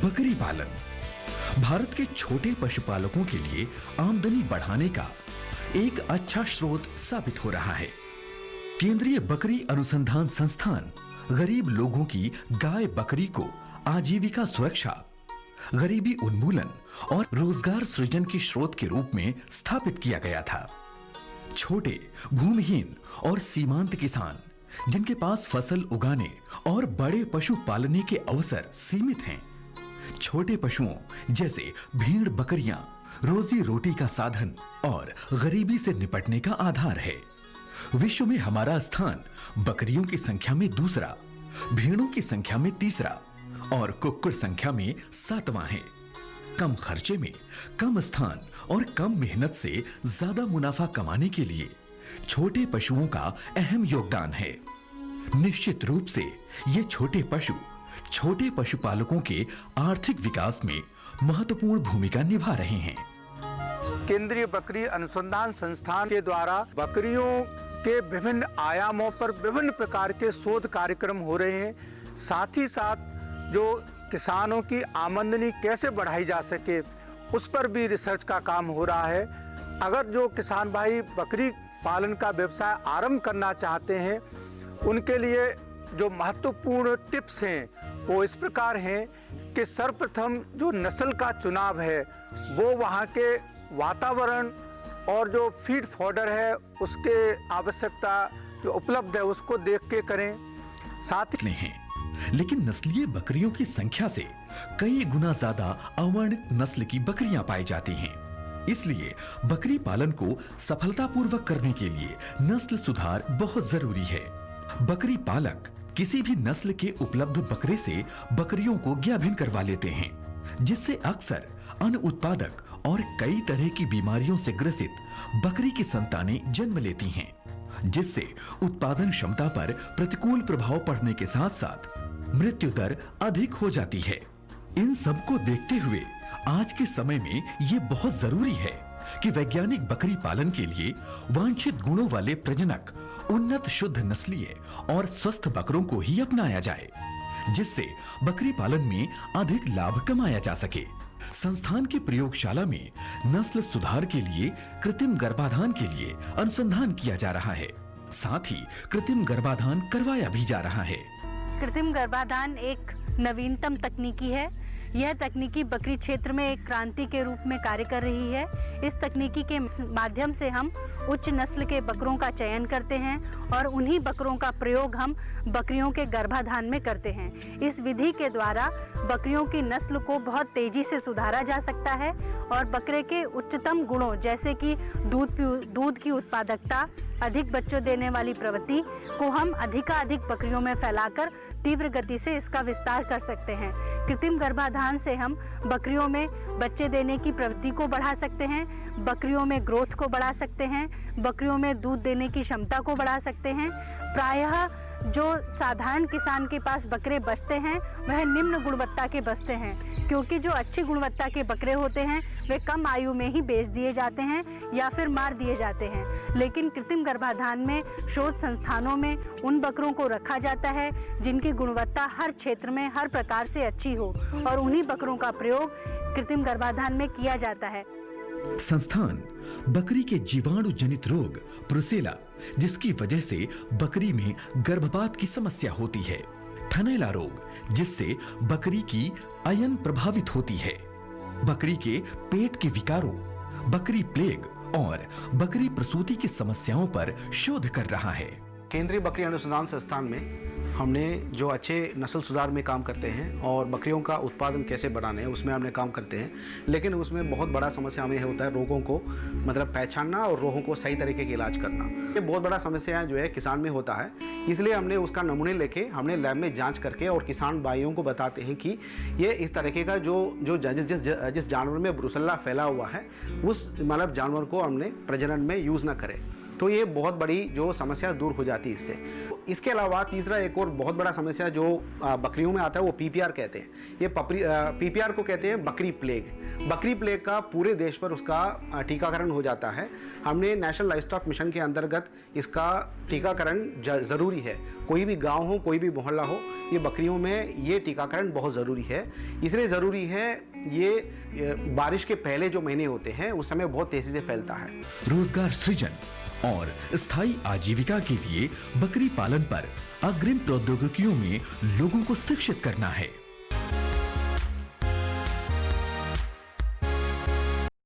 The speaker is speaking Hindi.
बकरी पालन भारत के छोटे पशुपालकों के लिए आमदनी बढ़ाने का एक अच्छा स्रोत साबित हो रहा है। केंद्रीय बकरी अनुसंधान संस्थान गरीब लोगों की गाय बकरी को आजीविका सुरक्षा, गरीबी उन्मूलन और रोजगार सृजन के स्रोत के रूप में स्थापित किया गया था। छोटे, भूमिहीन और सीमांत किसान जिनके पास फसल उगाने और बड़े पशु पालने के अवसर सीमित हैं, छोटे पशुओं जैसे भेड़ बकरियां रोजी रोटी का साधन और गरीबी से निपटने का आधार है। विश्व में हमारा स्थान बकरियों की संख्या में दूसरा, भेड़ों की संख्या में तीसरा और कुक्कुट संख्या में 7वां है। कम खर्चे में कम स्थान और कम मेहनत से ज्यादा मुनाफा कमाने के लिए छोटे पशुओं का अहम योगदान है। निश्चित रूप से ये छोटे पशुपालकों के आर्थिक विकास में महत्वपूर्ण भूमिका निभा रहे हैं। केंद्रीय बकरी अनुसंधान संस्थान के द्वारा बकरियों के विभिन्न आयामों पर विभिन्न प्रकार के शोध कार्यक्रम हो रहे हैं। साथ ही साथ जो किसानों की आमदनी कैसे बढ़ाई जा सके उस पर भी रिसर्च का काम हो रहा है। अगर जो किसान भाई बकरी पालन का व्यवसाय आरंभ करना चाहते हैं, उनके लिए जो महत्वपूर्ण टिप्स हैं वो इस प्रकार हैं कि सर्वप्रथम जो नस्ल का चुनाव है वो वहाँ के वातावरण और जो फीड फॉडर है उसके आवश्यकता जो उपलब्ध है उसको देख के करें। साथ ही हैं, लेकिन नस्लीय बकरियों की संख्या से कई गुना ज्यादा अवर्णित नस्ल की बकरियां पाई जाती हैं। इसलिए बकरी पालन को सफलतापूर्वक करने के लिए नस्ल सुधार बहुत जरूरी है। बकरी पालक किसी भी नस्ल के उपलब्ध बकरे से बकरियों को ज्ञाभिन्न करवा लेते हैं, जिससे अक्सर अनुत्पादक और कई तरह की बीमारियों से ग्रसित बकरी की संतानें जन्म लेती हैं, जिससे उत्पादन क्षमता पर प्रतिकूल प्रभाव पड़ने के साथ साथ मृत्यु दर अधिक हो जाती है। इन सब को देखते हुए आज के समय में ये बहुत जरूरी है कि वैज्ञानिक बकरी पालन के लिए वांछित गुणों वाले प्रजनक, उन्नत शुद्ध नस्लीय और स्वस्थ बकरों को ही अपनाया जाए, जिससे बकरी पालन में अधिक लाभ कमाया जा सके। संस्थान की प्रयोगशाला में नस्ल सुधार के लिए कृत्रिम गर्भाधान के लिए अनुसंधान किया जा रहा है। साथ ही कृत्रिम गर्भाधान करवाया भी जा रहा है। कृत्रिम गर्भाधान एक नवीनतम तकनीकी है। यह तकनीकी बकरी क्षेत्र में एक क्रांति के रूप में कार्य कर रही है। इस तकनीकी के माध्यम से हम उच्च नस्ल के बकरों का चयन करते हैं और उन्हीं बकरों का प्रयोग हम बकरियों के गर्भाधान में करते हैं। इस विधि के द्वारा बकरियों की नस्ल को बहुत तेजी से सुधारा जा सकता है और बकरे के उच्चतम गुणों जैसे कि दूध की उत्पादकता, अधिक बच्चों देने वाली प्रवृत्ति को हम अधिकाधिक बकरियों में फैलाकर तीव्र गति से इसका विस्तार कर सकते हैं। कृत्रिम गर्भाधान से हम बकरियों में बच्चे देने की प्रवृत्ति को बढ़ा सकते हैं, बकरियों में ग्रोथ को बढ़ा सकते हैं, बकरियों में दूध देने की क्षमता को बढ़ा सकते हैं। प्रायः जो साधारण किसान के पास बकरे बचते हैं वह निम्न गुणवत्ता के बचते हैं, क्योंकि जो अच्छी गुणवत्ता के बकरे होते हैं वे कम आयु में ही बेच दिए जाते हैं या फिर मार दिए जाते हैं। लेकिन कृत्रिम गर्भाधान में शोध संस्थानों में उन बकरों को रखा जाता है जिनकी गुणवत्ता हर क्षेत्र में हर प्रकार से अच्छी हो और उन्हीं बकरों का प्रयोग कृत्रिम गर्भाधान में किया जाता है। संस्थान बकरी के जीवाणु जनित रोग ब्रुसेला, जिसकी वजह से बकरी में गर्भपात की समस्या होती है, थनैला रोग जिससे बकरी की आयन प्रभावित होती है, बकरी के पेट के विकारों, बकरी प्लेग और बकरी प्रसूति की समस्याओं पर शोध कर रहा है। केंद्रीय बकरी अनुसंधान संस्थान में हमने जो अच्छे नस्ल सुधार में काम करते हैं और बकरियों का उत्पादन कैसे बढ़ाने हैं उसमें हमने काम करते हैं, लेकिन उसमें बहुत बड़ा समस्या हमें होता है रोगों को मतलब पहचानना और रोगों को सही तरीके के इलाज करना। ये बहुत बड़ा समस्या जो है किसान में होता है, इसलिए हमने उसका नमूने लेके हमने लैब में जाँच करके और किसान भाइयों को बताते हैं कि ये इस तरीके का जिस जानवर में ब्रुसेला फैला हुआ है उस मतलब जानवर को हमने प्रजनन में यूज़ ना करें। तो ये बहुत बड़ी जो समस्या दूर हो जाती है इससे। इसके अलावा तीसरा एक और बहुत बड़ा समस्या जो बकरियों में आता है वो पीपीआर कहते हैं। ये पीपीआर को कहते हैं बकरी प्लेग। बकरी प्लेग का पूरे देश पर उसका टीकाकरण हो जाता है। हमने नेशनल लाइवस्टॉक मिशन के अंतर्गत इसका टीकाकरण ज़रूरी है। कोई भी गांव हो, कोई भी मोहल्ला हो, ये बकरियों में ये टीकाकरण बहुत ज़रूरी है। इसलिए ज़रूरी है ये बारिश के पहले जो महीने होते हैं उस समय बहुत तेज़ी से फैलता है। रोजगार सृजन और स्थायी आजीविका के लिए बकरी पालन पर अग्रिम प्रौद्योगिकियों में लोगों को शिक्षित करना है।